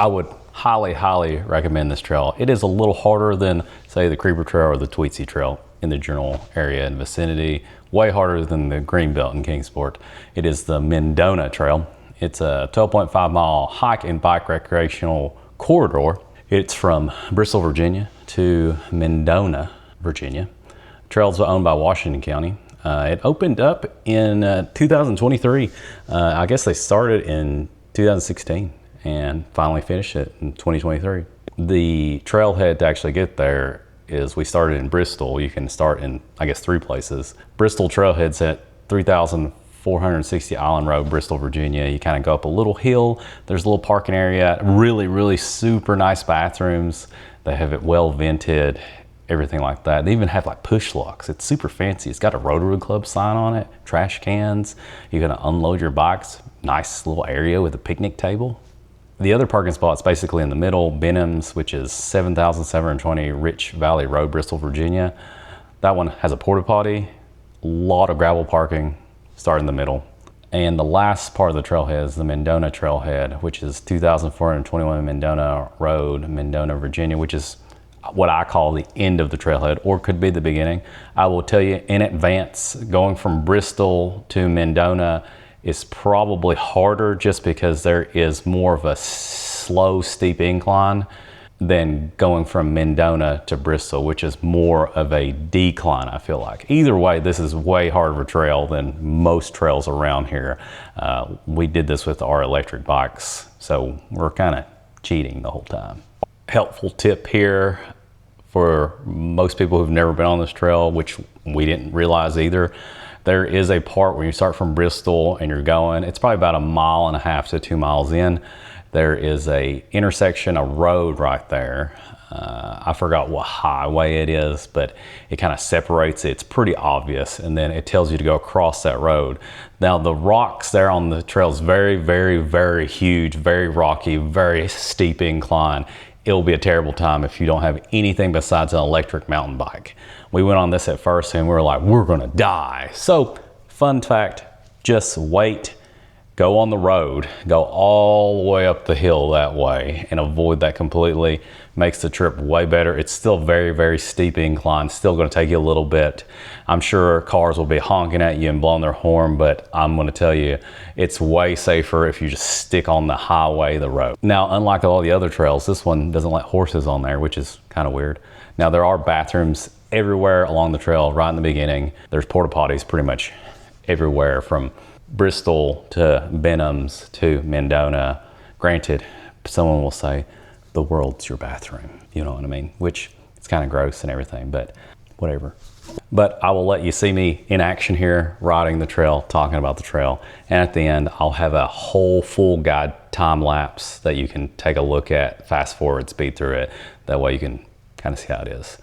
I would highly recommend this trail. It is a little harder than, say, the Creeper Trail or the Tweetsie Trail in the general area and vicinity. Way harder than the Greenbelt in Kingsport. It is the Mendota Trail. It's a 12.5 mile hike and bike recreational corridor. It's from Bristol, Virginia to Mendota, Virginia. Trails are owned by Washington County. It opened up in 2023. I guess they started in 2016 and finally finished it in 2023. The trailhead to actually get there is, we started in Bristol. You can start in, I guess, 3 places. Bristol trailhead's at 3,460 Island Road, Bristol, Virginia. You kind of go up a little hill. There's a little parking area. Really super nice bathrooms. They have it well vented, everything like that. They even have like push locks. It's super fancy. It's got a Rotary Club sign on it, trash cans. You're gonna unload your bikes. Nice little area with a picnic table. The other parking spot's basically in the middle, Benham's, which is 7,720 Rich Valley Road, Bristol, Virginia. That one has a porta potty, a lot of gravel parking, start in the middle. And the last part of the trailhead is the Mendota Trailhead, which is 2,421 Mendota Road, Mendota, Virginia, which is what I call the end of the trailhead, or could be the beginning. I will tell you in advance, going from Bristol to Mendota is probably harder just because there is more of a slow, steep incline than going from Mendota to Bristol, which is more of a decline, I feel like. Either way, this is way harder of a trail than most trails around here. We did this with our electric bikes, so we're kind of cheating the whole time. Helpful tip here for most people who've never been on this trail, which we didn't realize either. There is a part where you start from Bristol and you're going, it's probably about 1.5 miles to 2 miles in. There is a intersection, a road right there. I forgot what highway it is, but it kind of separates it. It's pretty obvious. And then it tells you to go across that road. Now the rocks there on the trail is very huge, very rocky, very steep incline. It'll be a terrible time if you don't have anything besides an electric mountain bike. We went on this at first and we were like, we're gonna die. So fun fact, just wait, go on the road, go all the way up the hill that way and avoid that completely. Makes the trip way better. It's still very steep incline, still gonna take you a little bit. I'm sure cars will be honking at you and blowing their horn, but I'm gonna tell you, it's way safer if you just stick on the highway, the road. Now, unlike all the other trails, this one doesn't let horses on there, which is kind of weird. Now, there are bathrooms everywhere along the trail right in the beginning. There's porta potties pretty much everywhere from Bristol to Benham's to Mendota. Granted, someone will say, the world's your bathroom, you know what I mean? Which it's kind of gross and everything, but whatever. But I will let you see me in action here, riding the trail, talking about the trail. And at the end, I'll have a whole full guide time lapse that you can take a look at, fast forward, speed through it. That way you can kind of see how it is.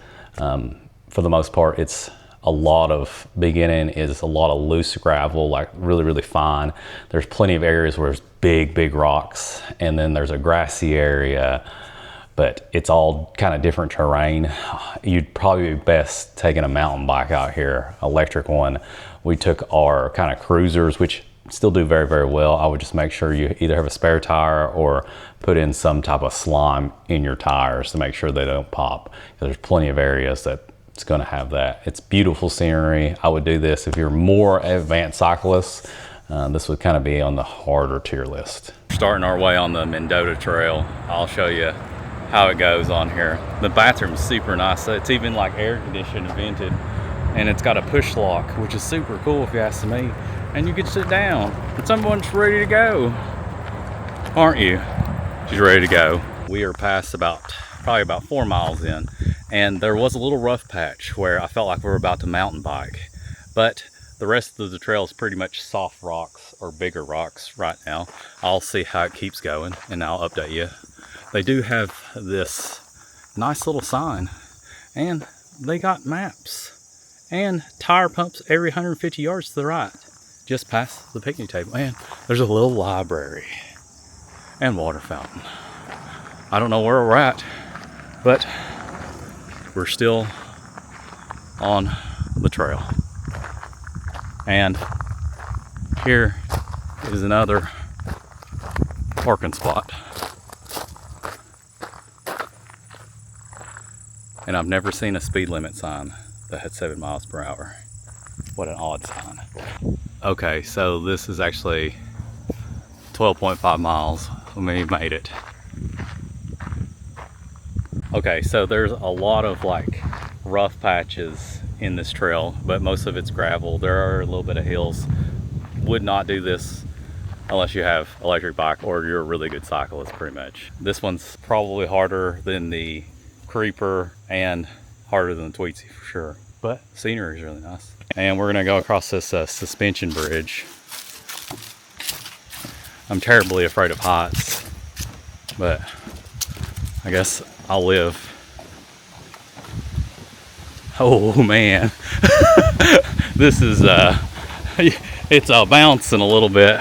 For the most part, it's a lot of beginning is a lot of loose gravel, like really fine. There's plenty of areas where there's big rocks, and then there's a grassy area, but it's all kind of different terrain. You'd probably be best taking a mountain bike out here, electric one. We took our kind of cruisers, which still do very well. I would just make sure you either have a spare tire or put in some type of slime in your tires to make sure they don't pop. There's plenty of areas that it's going to have that. It's beautiful scenery. I would do this if you're more advanced cyclists. This would kind of be on the harder tier list. Starting our way on the Mendota Trail. I'll show you how it goes on here. The bathroom's super nice. It's even like air conditioned and vented, and it's got a push lock, which is super cool if you ask me. And you can sit down, and someone's ready to go. Aren't you? She's ready to go. We are past probably about 4 miles in, and there was a little rough patch where I felt like we were about to mountain bike, but the rest of the trail is pretty much soft rocks or bigger rocks right now. I'll see how it keeps going and I'll update you. They do have this nice little sign, and they got maps and tire pumps every 150 yards to the right, just past the picnic table. And there's a little library and water fountain. I don't know where we're at, but we're still on the trail. And here is another parking spot. And I've never seen a speed limit sign that had 7 miles per hour. What an odd sign. Okay, so this is actually 12.5 miles. We made it. Okay, so there's a lot of like rough patches in this trail, but most of it's gravel. There are a little bit of hills. Would not do this unless you have electric bike or you're a really good cyclist, pretty much. This one's probably harder than the Creeper and harder than the Tweetsie for sure, but scenery is really nice. And we're gonna go across this suspension bridge. I'm terribly afraid of heights, but I guess I'll live. Oh man, this is it's bouncing a little bit.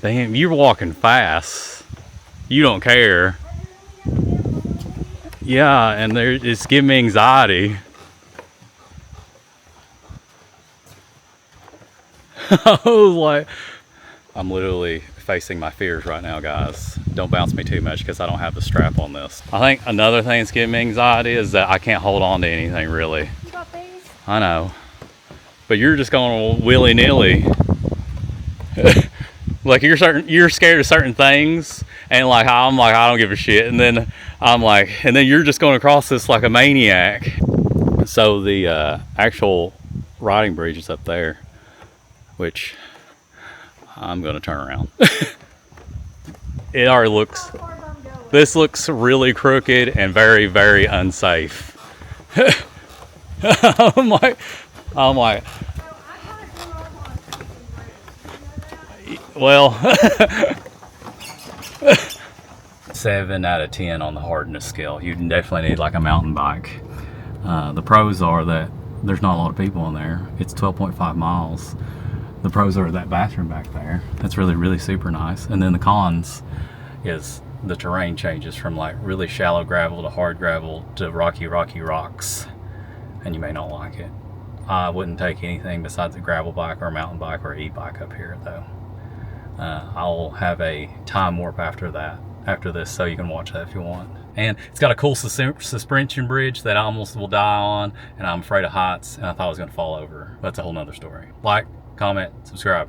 Damn, you're walking fast. You don't care. Yeah, and it's giving me anxiety. I was like, I'm literally facing my fears right now, guys. Don't bounce me too much because I don't have the strap on this. I think another thing that's giving me anxiety is that I can't hold on to anything really. You got these? I know, but you're just going willy-nilly. Like you're scared of certain things, and like I'm like, I don't give a shit, and then I'm like, and then you're just going across this like a maniac. So the actual riding bridge is up there, which I'm gonna turn around. It already looks, this looks really crooked and very, very unsafe. I'm like, well, 7 out of 10 on the hardness scale. You definitely need like a mountain bike. The pros are that there's not a lot of people in there. It's 12.5 miles. The pros are that bathroom back there. That's really, really super nice. And then the cons is the terrain changes from like really shallow gravel to hard gravel to rocky rocks. And you may not like it. I wouldn't take anything besides a gravel bike or a mountain bike or an e-bike up here though. I'll have a Timewarp after this, so you can watch that if you want. And it's got a cool suspension bridge that I almost will die on, and I'm afraid of heights, and I thought I was gonna fall over. That's a whole nother story. Like, comment, subscribe.